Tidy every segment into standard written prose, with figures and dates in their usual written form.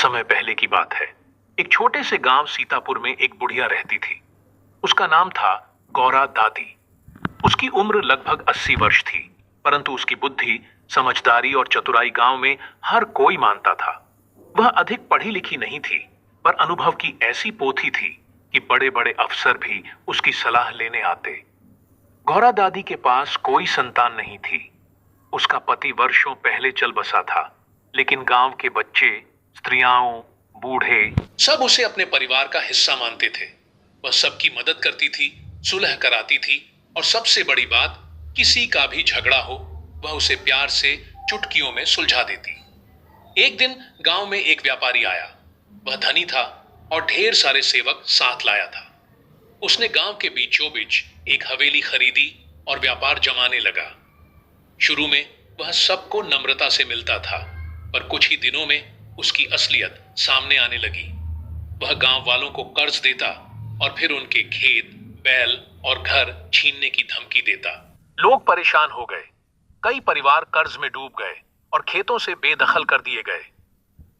समय पहले की बात है। एक छोटे से गांव सीतापुर में एक बुढ़िया रहती थी। उसका नाम था गौरा दादी। उसकी उम्र लगभग 80 वर्ष थी, परंतु उसकी बुद्धि, समझदारी और चतुराई गांव में हर कोई मानता था। वह अधिक पढ़ी लिखी नहीं थी, पर अनुभव की ऐसी पोथी थी कि बड़े बड़े अफसर भी उसकी सलाह लेने आते। गौरा दादी के पास कोई संतान नहीं थी। उसका पति वर्षों पहले चल बसा था, लेकिन गांव के बच्चे, स्त्रियां, बूढ़े सब उसे अपने परिवार का हिस्सा मानते थे। वह सबकी मदद करती थी, सुलह कराती थी और सबसे बड़ी बात, किसी का भी झगड़ा हो वह उसे प्यार से चुटकियों में सुलझा देती। एक दिन गांव में एक व्यापारी आया। वह धनी था और ढेर सारे सेवक साथ लाया था। उसने गांव के बीचों बीच एक हवेली खरीदी और व्यापार जमाने लगा। शुरू में वह सबको नम्रता से मिलता था, पर कुछ ही दिनों में उसकी असलियत सामने आने लगी। वह गांव वालों को कर्ज देता और फिर उनके खेत, बैल और घर छीनने की धमकी देता। लोग परेशान हो गए। कई परिवार कर्ज में डूब गए और खेतों से बेदखल कर दिए गए।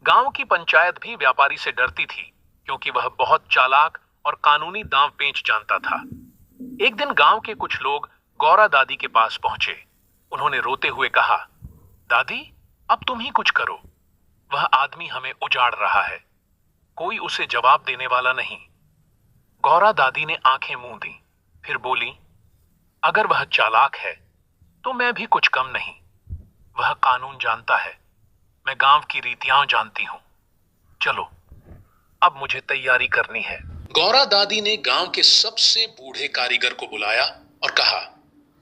गांव की पंचायत भी व्यापारी से डरती थी, क्योंकि वह बहुत चालाक और कानूनी दांव पेंच जानता था। एक दिन गांव के कुछ लोग गौरा दादी के पास पहुंचे। उन्होंने रोते हुए कहा, दादी, अब तुम ही कुछ करो। वह आदमी हमें उजाड़ रहा है। कोई उसे जवाब देने वाला नहीं। गौरा दादी ने आंखें मूंद दी, फिर बोली, अगर वह चालाक है तो मैं भी कुछ कम नहीं। वह कानून जानता है, मैं गांव की रीतियां जानती हूं। चलो, अब मुझे तैयारी करनी है। गौरा दादी ने गांव के सबसे बूढ़े कारीगर को बुलाया और कहा,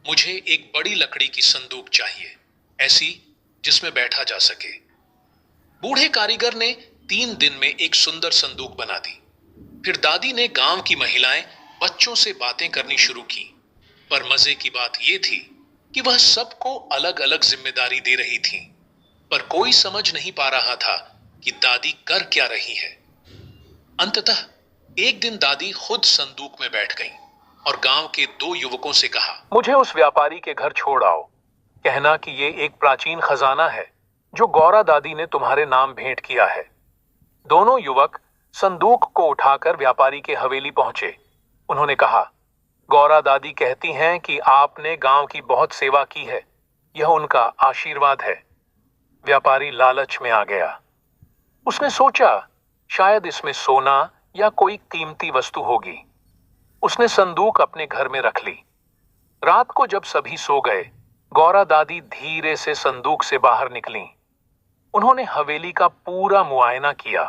मुझे एक बड़ी लकड़ी की संदूक चाहिए, ऐसी जिसमें बैठा जा सके। बूढ़े कारीगर ने 3 दिन में एक सुंदर संदूक बना दी। फिर दादी ने गांव की महिलाएं, बच्चों से बातें करनी शुरू की। पर मजे की बात यह थी कि वह सबको अलग अलग जिम्मेदारी दे रही थी, पर कोई समझ नहीं पा रहा था कि दादी कर क्या रही है। अंततः एक दिन दादी खुद संदूक में बैठ गई और गांव के 2 युवकों से कहा, मुझे उस व्यापारी के घर छोड़ आओ। कहना कि ये एक प्राचीन खजाना है जो गौरा दादी ने तुम्हारे नाम भेंट किया है। दोनों युवक संदूक को उठाकर व्यापारी के हवेली पहुंचे। उन्होंने कहा, गौरा दादी कहती हैं कि आपने गांव की बहुत सेवा की है, यह उनका आशीर्वाद है। व्यापारी लालच में आ गया। उसने सोचा, शायद इसमें सोना या कोई कीमती वस्तु होगी। उसने संदूक अपने घर में रख ली। रात को जब सभी सो गए, गौरा दादी धीरे से संदूक से बाहर निकली। उन्होंने हवेली का पूरा मुआयना किया।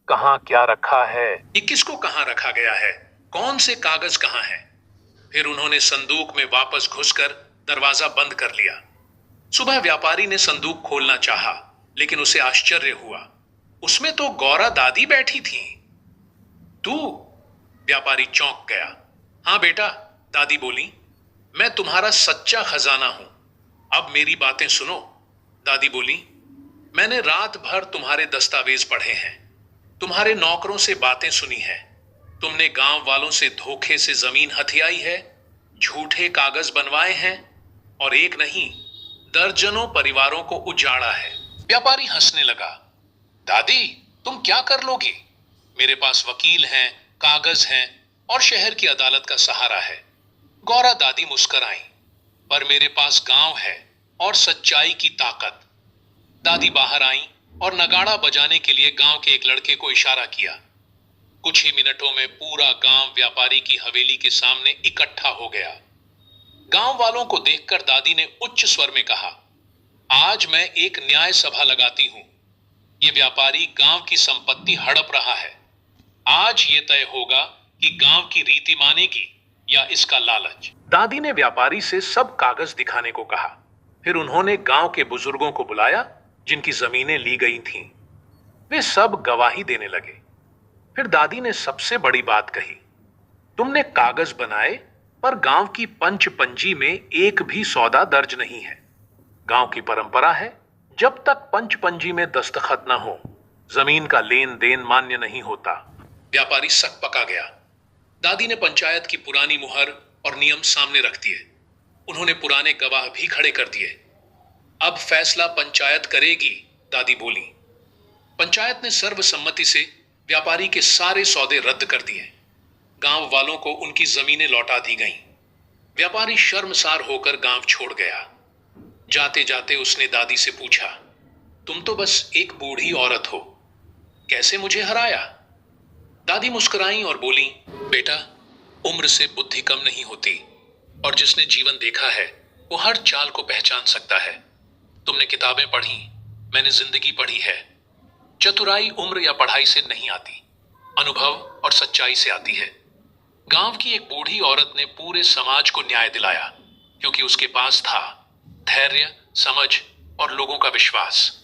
कहां क्या रखा है, ये किसको कहां रखा गया है, कौन से कागज कहां है। फिर उन्होंने संदूक में वापस घुसकर दरवाजा बंद कर लिया। सुबह व्यापारी ने संदूक खोलना चाहा, लेकिन उसे आश्चर्य हुआ। उसमें तो गौरा दादी बैठी थी। तू? व्यापारी चौंक गया। हाँ बेटा, दादी बोली, मैं तुम्हारा सच्चा खजाना हूं। अब मेरी बातें सुनो। दादी बोली, मैंने रात भर तुम्हारे दस्तावेज पढ़े हैं, तुम्हारे नौकरों से बातें सुनी हैं। तुमने गांव वालों से धोखे से जमीन हथियाई है, झूठे कागज बनवाए हैं और एक नहीं, दर्जनों परिवारों को उजाड़ा है। व्यापारी हंसने लगा। दादी, तुम क्या कर लोगी? मेरे पास वकील हैं, कागज हैं और शहर की अदालत का सहारा है। गौरा दादी मुस्कुराई, पर मेरे पास गांव है और सच्चाई की ताकत। दादी बाहर आई और नगाड़ा बजाने के लिए गांव के एक लड़के को इशारा किया। कुछ ही मिनटों में पूरा गांव व्यापारी की हवेली के सामने इकट्ठा हो गया। गांव वालों को देखकर दादी ने उच्च स्वर में कहा, आज मैं एक न्याय सभा लगाती हूं। ये व्यापारी गांव की संपत्ति हड़प रहा है। आज ये तय होगा कि गांव की रीति मानेगी या इसका लालच। दादी ने व्यापारी से सब कागज दिखाने को कहा। फिर उन्होंने गांव के बुजुर्गों को बुलाया, जिनकी जमीनें ली गई थीं। वे सब गवाही देने लगे। फिर दादी ने सबसे बड़ी बात कही, तुमने कागज बनाए, पर गांव की पंच पंजी में एक भी सौदा दर्ज नहीं है। गांव की परंपरा है, जब तक पंच पंजी में दस्तखत न हो, जमीन का लेन देन मान्य नहीं होता। व्यापारी सक पका गया। दादी ने पंचायत की पुरानी मुहर और नियम सामने रख दिए। उन्होंने पुराने गवाह भी खड़े कर दिए। अब फैसला पंचायत करेगी, दादी बोली। पंचायत ने सर्वसम्मति से व्यापारी के सारे सौदे रद्द कर दिए। गांव वालों को उनकी जमीनें लौटा दी गईं। व्यापारी शर्मसार होकर गांव छोड़ गया। जाते जाते उसने दादी से पूछा, तुम तो बस एक बूढ़ी औरत हो, कैसे मुझे हराया? दादी मुस्कुराई और बोली, बेटा, उम्र से बुद्धि कम नहीं होती और जिसने जीवन देखा है वो हर चाल को पहचान सकता है। तुमने किताबें पढ़ी, मैंने जिंदगी पढ़ी है। चतुराई उम्र या पढ़ाई से नहीं आती, अनुभव और सच्चाई से आती है। गांव की एक बूढ़ी औरत ने पूरे समाज को न्याय दिलाया, क्योंकि उसके पास था धैर्य, समझ और लोगों का विश्वास।